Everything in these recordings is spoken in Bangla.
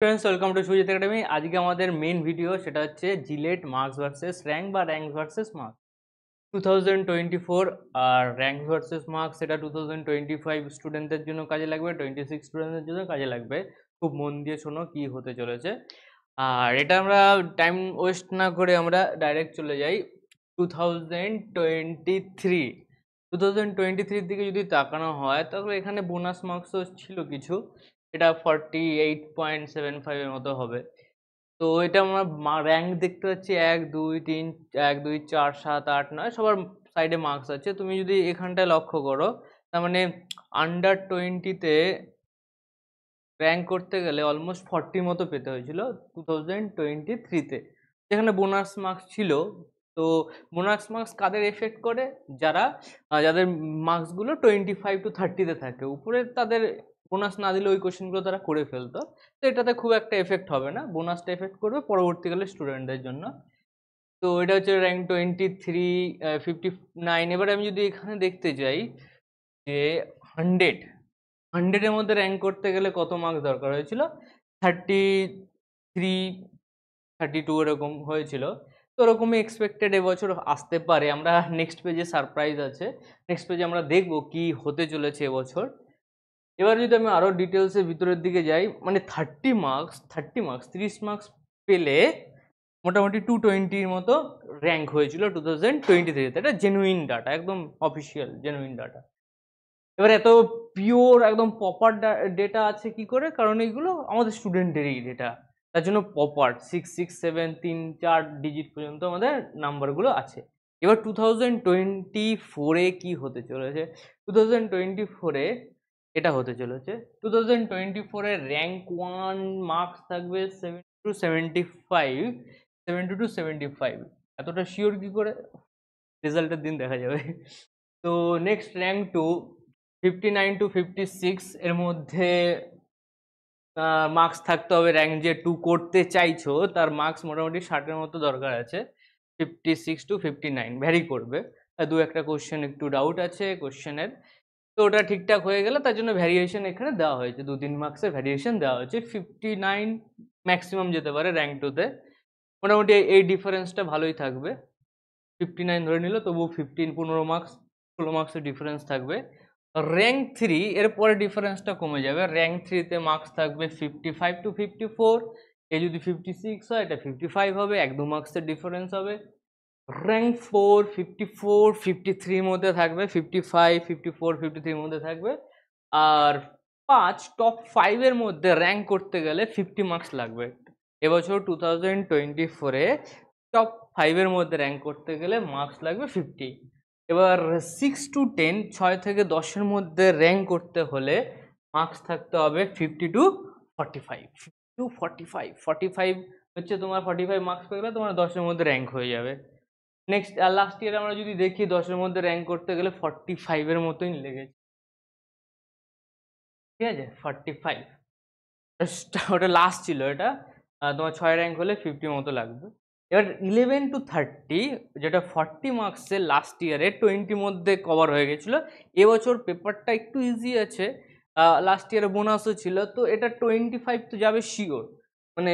Friends, welcome to Sujit academy. আজকে আমাদের মেন ভিডিও সেটা হচ্ছে জিলেট মার্কস ভার্সেস র্যাঙ্ক বা র্যাঙ্ক ভার্সেস মার্কস 2024। আর র্যাঙ্ক ভার্সেস মার্কস সেটা 2025 স্টুডেন্টদের জন্য কাজে লাগবে, 26 স্টুডেন্টদের জন্য কাজে লাগবে। খুব মন দিয়ে শোনো কি হতে চলেছে। আর এটা আমরা টাইম ওয়েস্ট না করে আমরা ডাইরেক্ট চলে যাই 2023। 2023 দিকে যদি তাকানো হয় তাহলে এখানে বোনাস মার্কসও ছিল কিছু। এটা 48.75 এর মতো হবে। তো এটা আমরা র্যাঙ্ক দেখতে পাচ্ছি 1 2 3 1 2 4 7 8 9 সবার সাইডে মার্কস আছে। তুমি যদি এখানটায় লক্ষ্য করো, তার মানে আন্ডার 20-তে র্যাঙ্ক করতে গেলে অলমোস্ট 40 মতো পেতে হয়েছিল 2023-তে, যেখানে বোনাস মার্কস ছিল। তো বোনাস মার্কস কাদের এফেক্ট করে? যাদের মার্কসগুলো 25-30-তে থাকে, উপরে তাদের বোনাস না দিলে ওই কোশ্চেনগুলো তারা করে ফেলতো। তো এটাতে খুব একটা এফেক্ট হবে না, বোনাসটা এফেক্ট করবে পরবর্তীকালে স্টুডেন্টদের জন্য। তো এটা হচ্ছে র্যাঙ্ক 23 59। এবার আমি যদি এখানে দেখতে যাই যে 100-এর মধ্যে র্যাঙ্ক করতে গেলে কত মার্কস দরকার হয়েছিল? 33 32 এরকম হয়েছিল। তো ওরকমই এক্সপেক্টেড এবছর আসতে পারে। আমরা নেক্সট পেজে সারপ্রাইজ আছে, নেক্সট পেজে আমরা দেখব কি হতে চলেছে এবছর। এবার যদি আমি আরো ডিটেলসের ভিতরের দিকে যাই, মানে 30 মার্কস পেলে মোটামুটি 220-র মতো র্যাঙ্ক হয়েছিল 2023-তে। এটা জেনুইন ডাটা, একদম অফিসিয়াল জেনুইন ডাটা। এবার এত পিওর একদম প্রপার ডেটা আছে কি করে? কারণ এইগুলো আমাদের স্টুডেন্টেরই ডেটা, তার জন্য প্রপার 6 6 7 3 4 ডিজিট পর্যন্ত আমাদের নাম্বারগুলো আছে। এবার 2024-এ কি হতে চলেছে? 2024-এ এটা হতে চলেছে, 2024-এ র্যাঙ্ক 1 মার্কস থাকবে 70-75, 70-75। এতটা শিওর কি করে? রেজাল্টের দিন দেখা যাবে। তো নেক্সট র্যাঙ্ক 2 59-56 এর মধ্যে মার্কস থাকতে হবে। র্যাঙ্ক যে 2 করতে চাইছো তার মার্কস মোটামুটি 60-এর মতো দরকার আছে। 56-59 ভ্যারি করবে, দু একটা কোশ্চেন একটু ডাউট আছে কোশ্চেনের। তো ওটা ঠিকঠাক হয়ে গেলে তার জন্য ভ্যারিয়েশন এখানে দেওয়া হয়েছে, 2-3 মার্কসের ভ্যারিয়েশন দেওয়া হয়েছে। 59 ম্যাক্সিমাম যেতে পারে র্যাঙ্ক 2-তে। মোটামুটি এই ডিফারেন্সটা ভালোই থাকবে। 59 ধরে নিল, তবু 15 মার্কস 16 মার্কসের ডিফারেন্স থাকবে। র্যাঙ্ক 3 এর পরে ডিফারেন্সটা কমে যাবে। র্যাঙ্ক 3-তে মার্কস থাকবে 55-54। এ যদি 56 হয়, এটা 55 হবে, 1-2 মার্কসের ডিফারেন্স হবে। র্যাঙ্ক 4 54-53 মধ্যে থাকবে, 55-54-53 মধ্যে থাকবে। আর 5 টপ 5 এর মধ্যে র্যাঙ্ক করতে গেলে 50 মার্কস লাগবে। এবছর 2024-এ টপ 5 এর মধ্যে র্যাঙ্ক করতে গেলে মার্কস লাগবে 50। এবার 6-10 6 থেকে 10-এর মধ্যে র্যাঙ্ক করতে হলে মার্কস থাকতে হবে 50-45। 45 45 হচ্ছে তোমার, 45 মার্কস পেয়ে গেলে তোমার 10-এর মধ্যে র্যাঙ্ক হয়ে যাবে। নেক্সট লাস্ট ইয়ারে আমরা যদি দেখি 10-এর মধ্যে র্যাঙ্ক করতে গেলে 45 এর মতোই লেগেছে। ঠিক আছে, 45 ওটা লাস্ট ছিল। এটা তোমার 6 র্যাঙ্ক হলে 50 মতো লাগবে। এবার 11-30 যেটা 40 মার্কসের লাস্ট ইয়ারে 20 মধ্যে কভার হয়ে গেছিল। এবছর পেপারটা একটু ইজি আছে, লাস্ট ইয়ারে বোনাসও ছিল, তো এটা 25 তো যাবে শিওর। মানে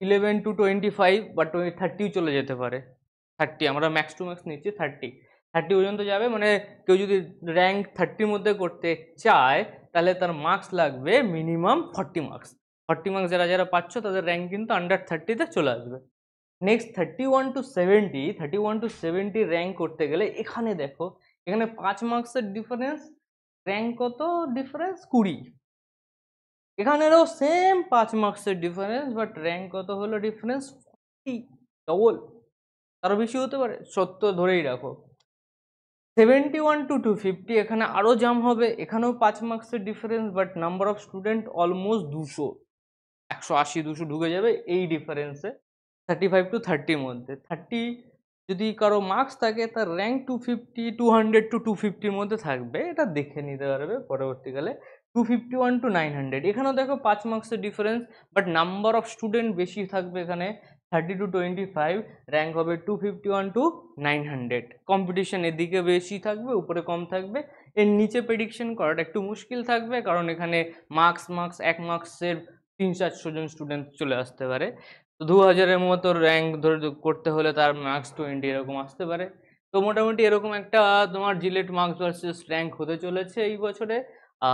11-25 বা 30 চলে যেতে পারে। 30 আমরা ম্যাক্স টু ম্যাক্স নিচ্ছি, 30 পর্যন্ত যাবে। মানে কেউ যদি র্যাঙ্ক 30-র মধ্যে করতে চায় তাহলে তার মার্কস লাগবে মিনিমাম 40 মার্কস। 40 মার্কস যারা যারা পাচ্ছ তাদের র্যাঙ্ক কিন্তু আন্ডার 30-তে চলে আসবে। নেক্সট 31-70 র্যাঙ্ক করতে গেলে এখানে দেখো, এখানে 5 মার্কসের ডিফারেন্স, র্যাঙ্ক কত ডিফারেন্স? 20। এখানেরও সেম 5 মার্কসের ডিফারেন্স, বাট র্যাঙ্ক কত হলো ডিফারেন্স? 40, ডবল, তারও বেশি হতে পারে, 70 ধরেই রাখো। 71-250 এখানে আরও জাম হবে, এখানেও 5 মার্কসের difference, but number of student almost 200, 180-200 ঢুকে যাবে এই ডিফারেন্সে। 35-30-র মধ্যে 30 যদি কারো মার্কস থাকে তার র্যাঙ্ক 250 200-250-র মধ্যে থাকবে, এটা দেখে নিতে পারবে পরবর্তীকালে। 251-900 এখানেও দেখো 5 মার্কসের difference, but number of student বেশি থাকবে এখানে। 30-25 র্যাঙ্ক হবে 251-900। কম্পিটিশন এদিকে বেশি থাকবে, উপরে কম থাকবে। এর নিচে প্রেডিকশন করাটা একটু মুশকিল থাকবে, কারণ এখানে মার্কস 1 মার্কসের 300-400 জন স্টুডেন্ট চলে আসতে পারে। তো 2000-এর মতো র্যাঙ্ক ধরে করতে হলে তার মার্কস 20 এরকম আসতে পারে। তো মোটামুটি এরকম একটা তোমার জিলেট মার্কস ভার্সেস র্যাঙ্ক হতে চলেছে এই বছরে।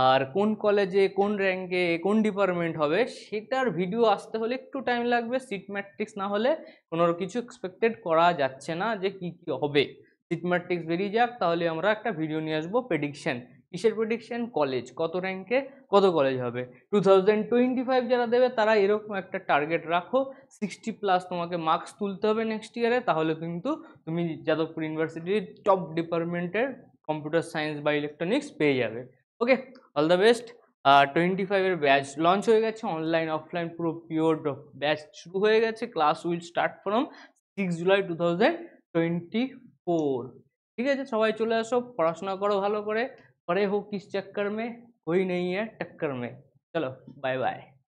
আর কোন কলেজে কোন র্যাঙ্কে কোন ডিপার্টমেন্ট হবে সেটার ভিডিও আসতে হলে একটু টাইম লাগবে। সিট ম্যাট্রিক্স না হলে কোনো কিছু এক্সপেক্টেড করা যাচ্ছে না যে কি কি হবে। সিট ম্যাট্রিক্স বেরিয়ে যাক তাহলে আমরা একটা ভিডিও নিয়ে আসবো প্রেডিকশন। কিসের প্রেডিকশন? কলেজ কত র্যাঙ্কে কত কলেজ হবে। 2025 যারা দেবে তারা এরকম একটা টার্গেট রাখো, 60+ তোমাকে মার্কস তুলতে হবে নেক্সট ইয়ারে, তাহলে কিন্তু তুমি যাদবপুর ইউনিভার্সিটির টপ ডিপার্টমেন্টের কম্পিউটার সায়েন্স বা ইলেকট্রনিক্স পেয়ে যাবে। Okay, all the best. 25-এর ব্যাচ লঞ্চ হয়ে গেছে, অনলাইন অফলাইন পুরো পিওর ব্যাচ শুরু হয়ে গেছে। Class will start from 6 July 2024। ঠিক আছে, সবাই চলে আসো, পড়াশোনা করো ভালো করে। पढ़े हो किस चक्कर में, कोई नहीं है टक्कर में। चलो बाय बाय।